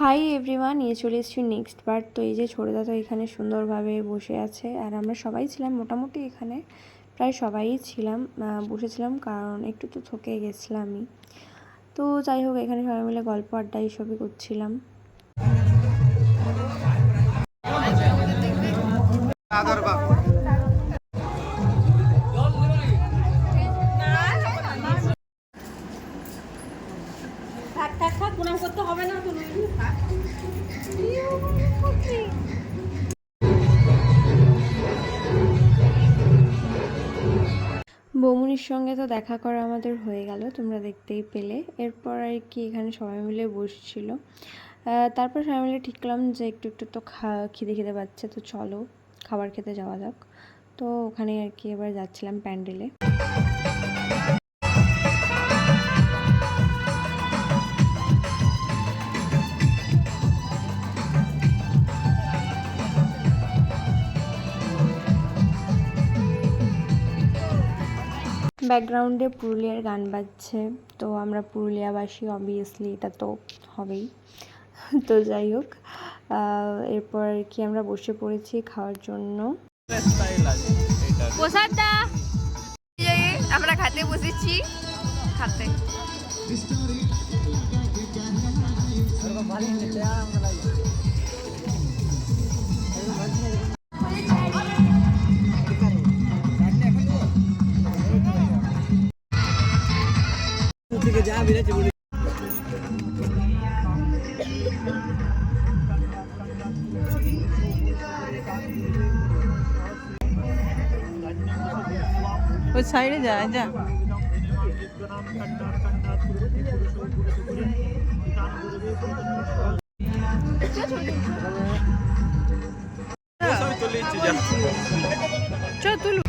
Hi everyone, নিয়ে চলে এসেছি নেক্সট পার্ট। তো এই যে ছোটদা তো এখানে সুন্দরভাবে বসে আছে, আর আমরা সবাই ছিলাম মোটামুটি এখানে প্রায় সবাই ছিলাম, বসেছিলাম, কারণ একটু তো থকে গেছিলামই। তো যাই হোক, এখানে সবাই মিলে গল্প আড্ডা এইসবই করছিলাম। বৌমনির সঙ্গে তো দেখা করা আমাদের হয়ে গেল, তোমরা দেখতেই পেলে। এরপর আর কি এখানে সবাই মিলে বসছিল। তারপর সবাই মিলে ঠিক করলাম যে একটু একটু তো খিদে খিদে পাচ্ছে, তো চলো খাবার খেতে যাওয়া যাক। তো ওখানে আর কি এবার যাচ্ছিলাম প্যান্ডেলে। ব্যাকগ্রাউন্ডে পুরুলিয়ার গান বাজছে, তো আমরা পুরুলিয়াবাসী, অবভিয়াসলি এটা তো হবেই। তো যাই হোক, এরপর আর কি আমরা বসে পড়েছি খাওয়ার জন্য। আমরা খেতে বসেছি, খাতে ওই সাইডে যা যা। তুলু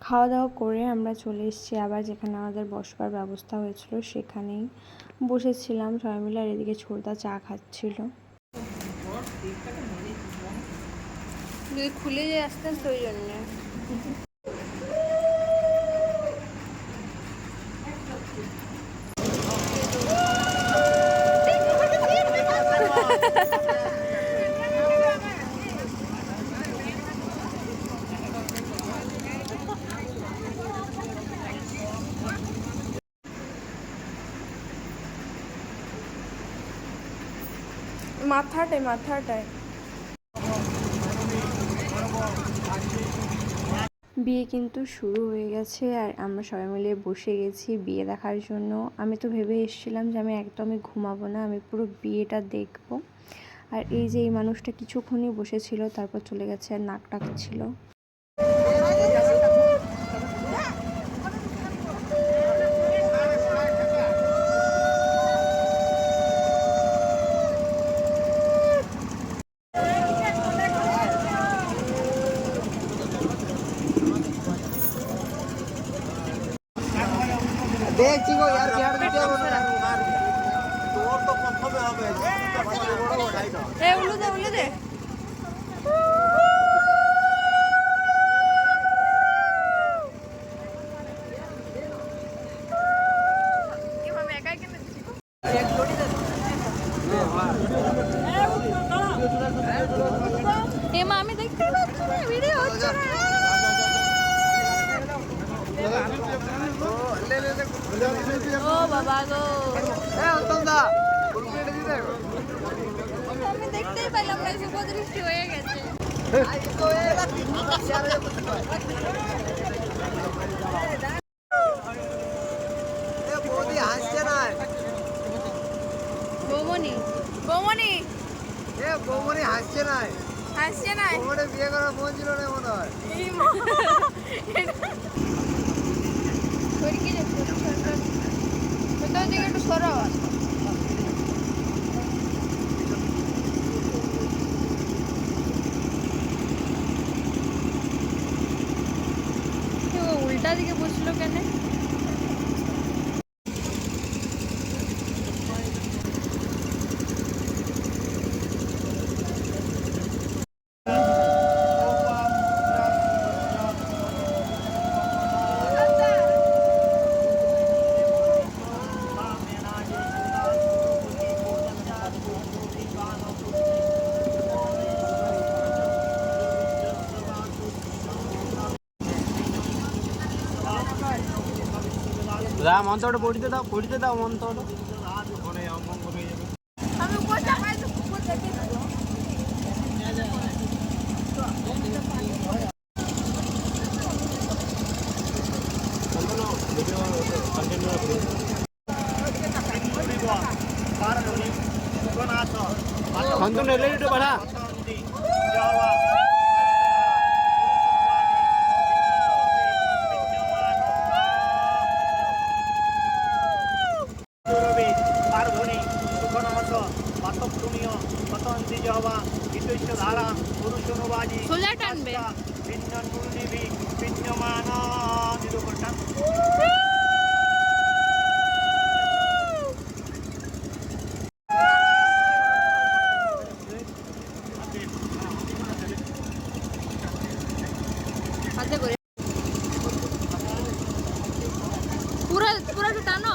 খাওয়া দাওয়া করে আমরা চলে এসেছি আবার যেখানে আমাদের বসবার ব্যবস্থা হয়েছিল, সেখানেই বসেছিলাম সবাই মিলে। আর এদিকে ছোটদা চা খাচ্ছিল। খুলে যায় আস্তে আস্তে, ওই জন্য মাথাটায় বিয়ে কিন্তু শুরু হয়ে গেছে, আর আমরা সবাই মিলে বসে গেছি বিয়ে দেখার জন্য। আমি তো ভেবে এসেছিলাম যে আমি একদমই ঘুমাবো না, আমি পুরো বিয়েটা দেখবো। আর এই যে এই মানুষটা কিছুক্ষণই বসেছিল, তারপর চলে গেছে আর নাক ডাকছিল। দেখছি গো यार বিহার দিতে হবে না তোর তো প্রথমে হবে এ উলু দে এভাবে একাই কেন দিছি এক জোড়ি দে এ মা আমি দেখতে পাচ্ছি না, ভিডিও হচ্ছে না। ও বাবা গো, আমি দেখতেই পেলাম না, শুভদৃষ্টি হয়ে গেছে। বৌমনি বৌমনি বৌমনি হাসছে না, হাসছে না, বৌমনি বিয়ে করা মন ছিল না মনে হয়। একটু সরাও উল্টা দিকে বসলো কেন? যা মন্ত্রটা পড়িতে দাও মন্ত্রটা মানে অমঙ্গল হয়ে যাবে। আমি উপর চাপাই তো উপর দেখে দেবো। শান্তনু এলে একটু বাড়া। পার্বণী সুখনমস পাতপ্রমীয় পতন্তি জবা বিতৈশ্য ধারা পুরুষনুবাজি সোজা টানবে। ভিন্ন পূর্ণিভি ভিন্নমান নিরূপটান। হাতে করে পুরাটা টানো।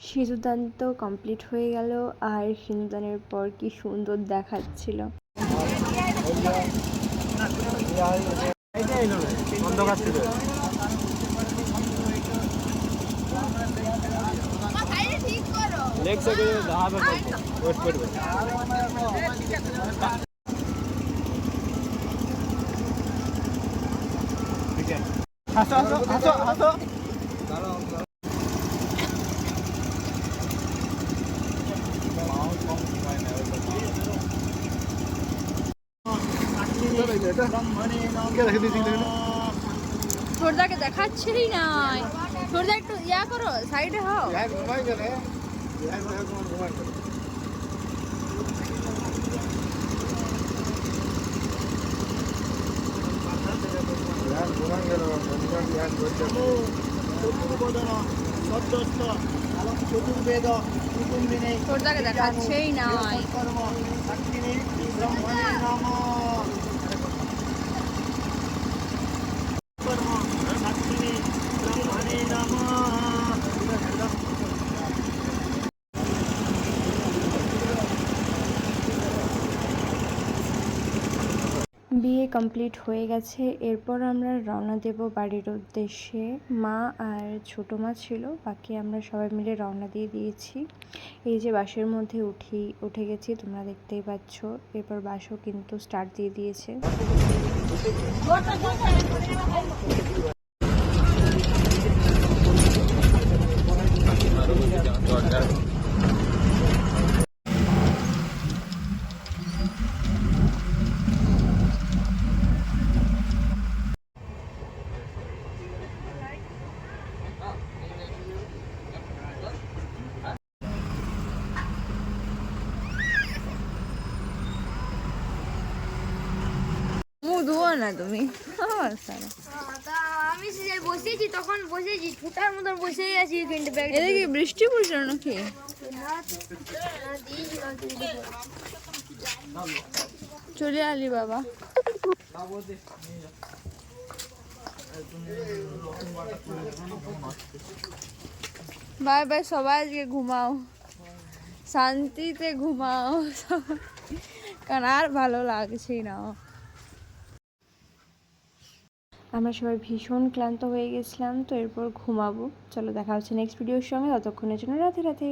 সিঁদুরদান তো কমপ্লিট হয়ে গেল, আর সিঁদুরদানের পর কি সুন্দর দেখাচ্ছিল। অন্ধকার ছিল। ঠিক করো। লেগ সাইডে দাঁড়াবে ওয়েট করবে। ঠিক আছে হাসো হাসো হাসো হাসো। ছোটদাকে দেখাচ্ছেই নাই। ছোটদা একটু ইয়া করো, সাইডে হও। চতুর্বেদ কুটুম্বিনী ছোটদাকে দেখাচ্ছেই নাই। কর্ম সাক্ষিণী ব্রহ্মণে নম। কর্ম সাক্ষিণী ব্রহ্মণে নম। বিয়ে কমপ্লিট হয়ে গেছে, এরপর আমরা রওনা দেব বাড়ির উদ্দেশ্যে। মা আর ছোটো মা ছিল, বাকি আমরা সবাই মিলে রওনা দিয়ে দিয়েছি। এই যে বাসের মধ্যে উঠে গেছি, তোমরা দেখতেই পাচ্ছ। এরপর বাসও কিন্তু স্টার্ট দিয়ে দিয়েছে। মুখ ধুও না তুমি। আমি সে বসেছি তখন বসেছি ছুটার মতন বসেই আছি কিন্তু ব্যাগ এটা কি বৃষ্টি পড়ছিল নাকি? চলে আলি বাবা। বাই বাই, সবাই আজকে ঘুমাও, শান্তিতে ঘুমাও সবাই, কারণ আর ভালো লাগছে না। আমরা সবাই ভীষণ ক্লান্ত হয়ে গেছিলাম, তো এরপর ঘুমাবো। চলো দেখা হচ্ছে নেক্সট ভিডিওর সঙ্গে, ততক্ষণের জন্য রাধে রাধে।